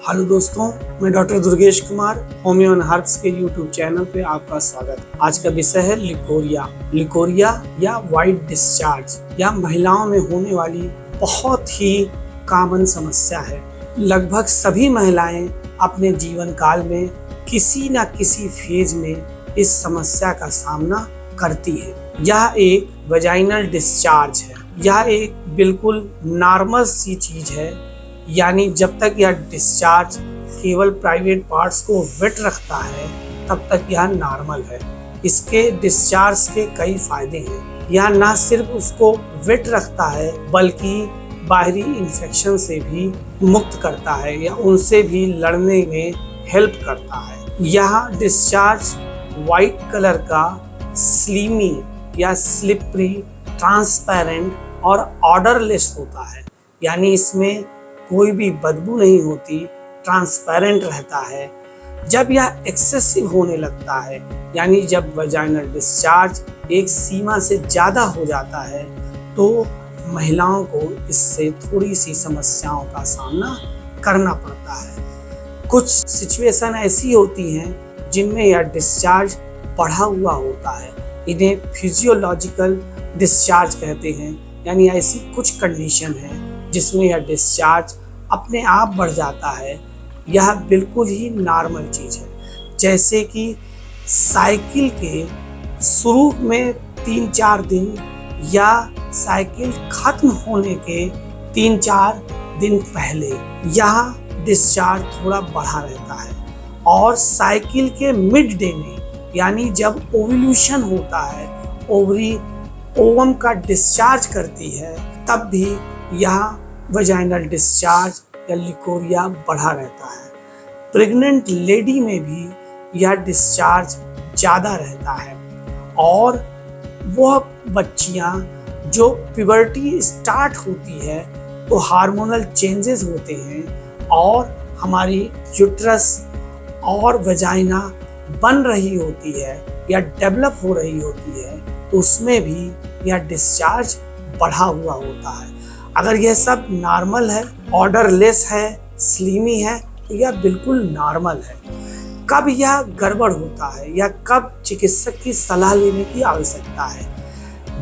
Hello दोस्तों, मैं doctor Durgesh Kumar, homeo and herbs के यूट्यूब चैनल पे आपका स्वागत है। आज का विषय है लिकोरिया या वाइट डिस्चार्ज या महिलाओं में होने वाली बहुत ही कॉमन समस्या है। लगभग सभी महिलाएं अपने जीवन काल में किसी न किसी फेज में इस समस्या का सामना करती हैं। यह एक वजाइनल डिस्चार्ज है। यह एक बिल्कुल नॉर्मल सी चीज है, यानी जब तक यह डिस्चार्ज केवल प्राइवेट पार्ट्स को वेट रखता है तब तक यह नॉर्मल है। इसके डिस्चार्ज के कई फायदे हैं। यह न सिर्फ उसको वेट रखता है बल्कि बाहरी इन्फेक्शन से भी मुक्त करता है या उनसे भी लड़ने में हेल्प करता है। यह डिस्चार्ज वाइट कलर का स्लीमी या स्लिपरी, ट्रांसपेरेंट और ऑर्डरलेस होता है, यानी इसमें कोई भी बदबू नहीं होती, ट्रांसपेरेंट रहता है। जब यह एक्सेसिव होने लगता है, यानी जब वजाइनल डिस्चार्ज एक सीमा से ज़्यादा हो जाता है, तो महिलाओं को इससे थोड़ी सी समस्याओं का सामना करना पड़ता है। कुछ सिचुएशन ऐसी होती हैं जिनमें यह डिस्चार्ज बढ़ा हुआ होता है। इन्हें फिजियोलॉजिकल डिस्चार्ज कहते हैं, यानी ऐसी कुछ कंडीशन है जिसमें यह डिस्चार्ज अपने आप बढ़ जाता है। यह बिल्कुल ही नॉर्मल चीज़ है। जैसे कि साइकिल के शुरू में 3-4 दिन या साइकिल खत्म होने के 3-4 दिन पहले यह डिस्चार्ज थोड़ा बढ़ा रहता है, और साइकिल के मिड डे में, यानी जब ओव्यूलेशन होता है, ओवरी ओवम का डिस्चार्ज करती है, तब भी यह वजाइनल डिस्चार्ज या लिकोरिया बढ़ा रहता है। प्रेग्नेंट लेडी में भी यह डिस्चार्ज ज़्यादा रहता है, और वह बच्चियां जो प्यूबर्टी स्टार्ट होती है तो हार्मोनल चेंजेस होते हैं और हमारी यूट्रस और वजाइना बन रही होती है या डेवलप हो रही होती है, तो उसमें भी यह डिस्चार्ज बढ़ा हुआ होता है। अगर यह सब नॉर्मल है, ऑर्डरलेस है, स्लीमी है, तो यह बिल्कुल नॉर्मल है। कब यह गड़बड़ होता है या कब चिकित्सक की सलाह लेने की आवश्यकता है?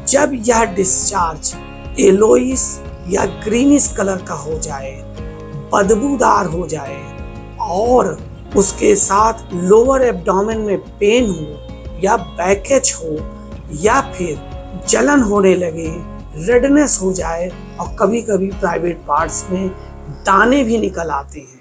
जब यह डिस्चार्ज येलोइश या ग्रीनिश कलर का हो जाए, बदबूदार हो जाए, और उसके साथ लोअर एब्डोमेन में पेन हो या बैकेज हो या फिर जलन होने लगे, रेडनेस हो जाए, और कभी कभी प्राइवेट पार्ट्स में दाने भी निकल आते हैं,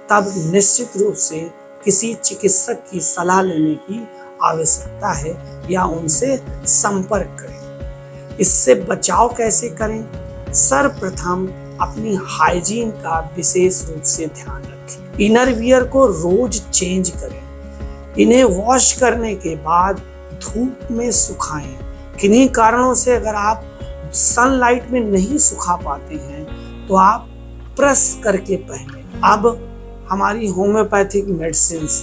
तब निश्चित रूप से किसी चिकित्सक की सलाह लेने की आवश्यकता है या उनसे संपर्क करें। इससे बचाव कैसे करें? सर्वप्रथम अपनी हाइजीन का विशेष रूप से ध्यान रखें। इनर वियर को रोज चेंज करें। इन्हें वॉश करने के बाद धूप में सुखाएं। किन्हीं कारणों से अगर आप सनलाइट में नहीं सुखा पाते हैं तो आप प्रेस करके पहने। अब हमारी होम्योपैथिक मेडिसिन्स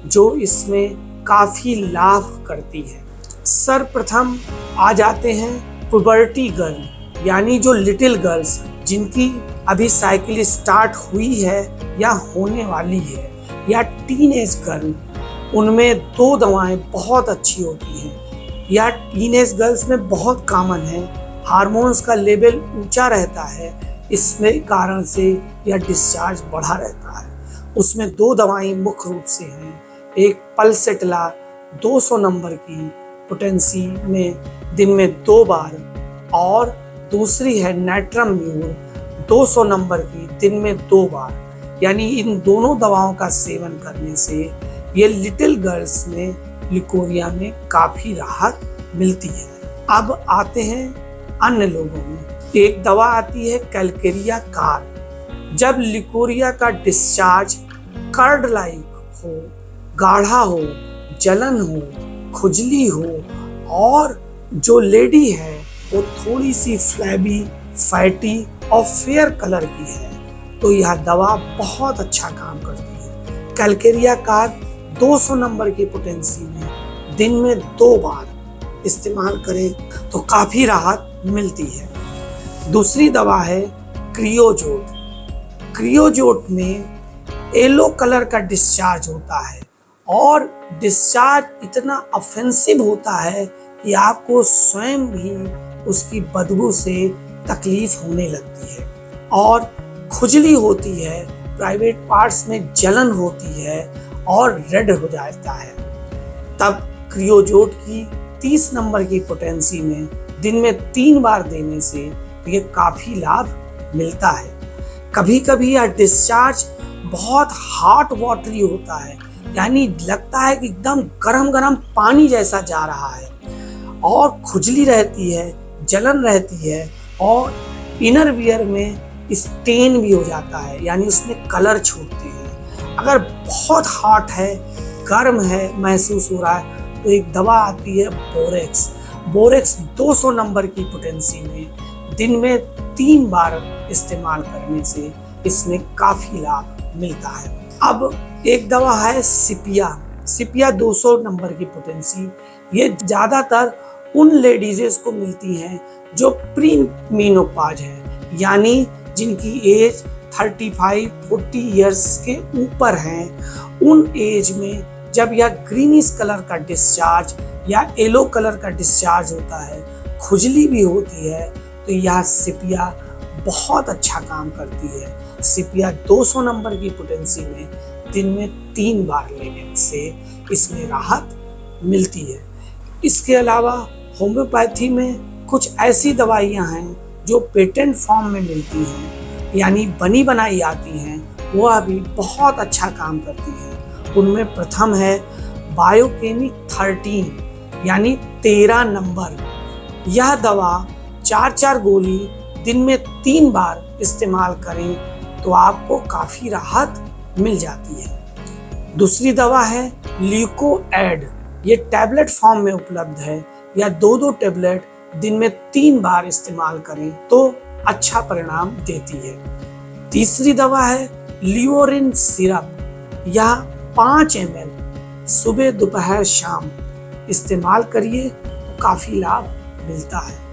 जो इसमें काफ़ी लाभ करती है। सर्वप्रथम आ जाते हैं पुबर्टी गर्ल, यानी जो लिटिल गर्ल्स जिनकी अभी साइकिल स्टार्ट हुई है या होने वाली है, या टीनेज गर्ल, उनमें 2 दवाएं बहुत अच्छी होती हैं। यह टीनेज गर्ल्स में बहुत कॉमन है। हार्मोन्स का लेवल ऊंचा रहता है, इसमें कारण से यह डिस्चार्ज बढ़ा रहता है। उसमें 2 दवाएं मुख्य रूप से हैं। एक पल्सेटला 200 नंबर की पोटेंसी में दिन में 2 बार, और दूसरी है नाइट्रम म्यूर 200 नंबर की दिन में 2 बार। यानी इन दोनों दवाओं का सेवन करने से ये लिटिल गर्ल्स में लिकोरिया में काफ़ी राहत मिलती है। अब आते हैं अन्य लोगों में। एक दवा आती है कैलकेरिया कार। जब लिकोरिया का डिस्चार्ज कर्ड लाइक हो, गाढ़ा हो, जलन हो, खुजली हो, और जो लेडी है वो थोड़ी सी फ्लैबी, फैटी और फेयर कलर की है, तो यह दवा बहुत अच्छा काम करती है। कैलकेरिया कार 200 नंबर की पोटेंसी में दिन में 2 बार इस्तेमाल करें तो काफ़ी राहत मिलती है। दूसरी दवा है क्रियोजोट। क्रियोजोट में येलो कलर का डिस्चार्ज होता है और डिस्चार्ज इतना ऑफेंसिव होता है कि आपको स्वयं भी उसकी बदबू से तकलीफ होने लगती है और खुजली होती है, प्राइवेट पार्ट्स में जलन होती है और रेड हो जाता है। तब क्रियोजोट की 30 नंबर की पोटेंसी में दिन में 3 बार देने से ये काफ़ी लाभ मिलता है। कभी कभी यह डिस्चार्ज बहुत हॉट वाटरी होता है, यानी लगता है कि एकदम गरम गरम पानी जैसा जा रहा है और खुजली रहती है, जलन रहती है और इनर वियर में स्टेन भी हो जाता है, यानी उसमें कलर छूटते हैं। अगर बहुत हॉट है, गर्म है, महसूस हो रहा है तो एक दवा आती है बोरेक्स। बोरेक्स 200 नंबर की पोटेंसी में दिन में 3 बार इस्तेमाल करने से इसमें काफ़ी लाभ मिलता है। अब एक दवा है सिपिया। सिपिया 200 नंबर की पोटेंसी, ये ज़्यादातर उन लेडीज़ को मिलती हैं जो प्री मेनोपॉज है, यानी जिनकी एज 35-40 इयर्स के ऊपर हैं। उन एज में जब यह ग्रीनिश कलर का डिस्चार्ज या येलो कलर का डिस्चार्ज होता है, खुजली भी होती है, तो यह सिपिया बहुत अच्छा काम करती है। सिपिया 200 नंबर की पोटेंसी में दिन में 3 बार लेने से इसमें राहत मिलती है। इसके अलावा होम्योपैथी में कुछ ऐसी दवाइयाँ हैं जो पेटेंट फॉर्म में मिलती हैं, यानी बनी बनाई आती हैं, वह भी बहुत अच्छा काम करती हैं। उनमें प्रथम है बायोकेमिक 13, यानी 13 नंबर। यह दवा 4-4 गोली दिन में 3 बार इस्तेमाल करें तो आपको काफ़ी राहत मिल जाती है। दूसरी दवा है ल्यूकोएड। ये टैबलेट फॉर्म में उपलब्ध है, या 2-2 टैबलेट दिन में 3 बार इस्तेमाल करें तो अच्छा परिणाम देती है। तीसरी दवा है लियोरिन सिरप। यह 5 ml सुबह दोपहर शाम इस्तेमाल करिए तो काफ़ी लाभ मिलता है।